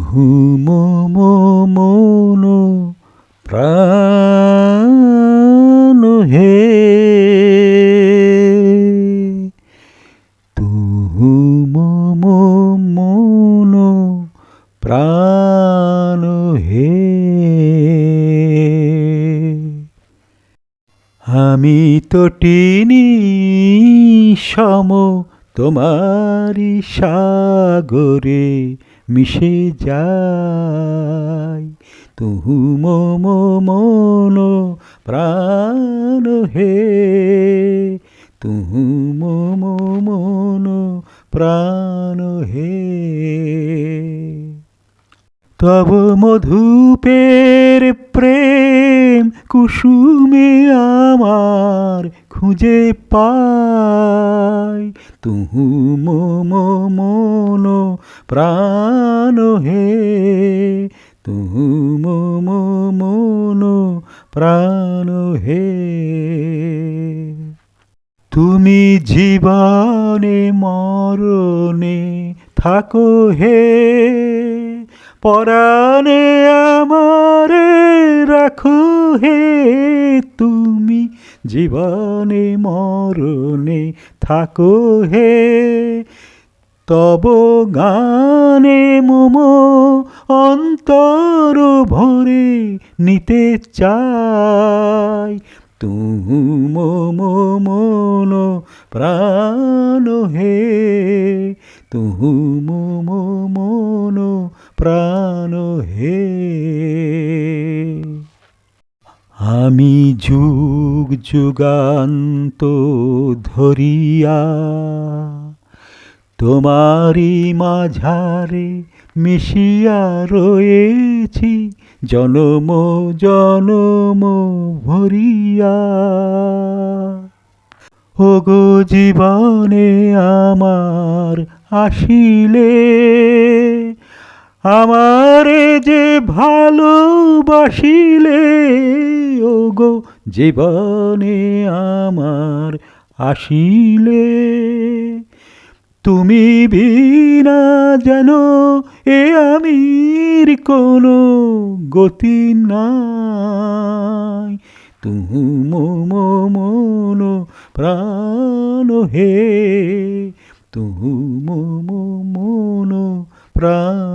মম মন প্রাণ হে, মম মন প্রাণ হে। আমি তটিনী সম তোমারি সাগরে মিশে যাই, তুহু মম মন প্রাণ হে, তুহু মম মন প্রাণ হে। তব মধুপের প্রেম কুসুমে আমার খুঁজে পাই, তুহু মম মন প্রাণ হে, তুহু মম মন প্রাণ হে। তুমি জীবনে মরণে থাকো হে, পরাণে আমারে রাখো হে। তুমি জীবনে মরণে থাকো হে, তব গানে মম অন্তর ভরে নিতে চাই, তুহু মম মন প্রাণ হে, তুহু মম মন প্রাণ হে। আমি যুগ যুগান্ত ধরিয়া তোমারি মাঝারে মিশিয়া রয়েছি, জনম জনম ভরিয়া। ওগো জীবনে আমার আসিলে, আমারে যে ভালোবাসিলে, ওগো জীবনে আমার আসিলে, তুমি বিনা যেন এ আমির কোনো গতি নাই, তুহু মম মন প্রাণ হে, তুহু মম মন প্রাণ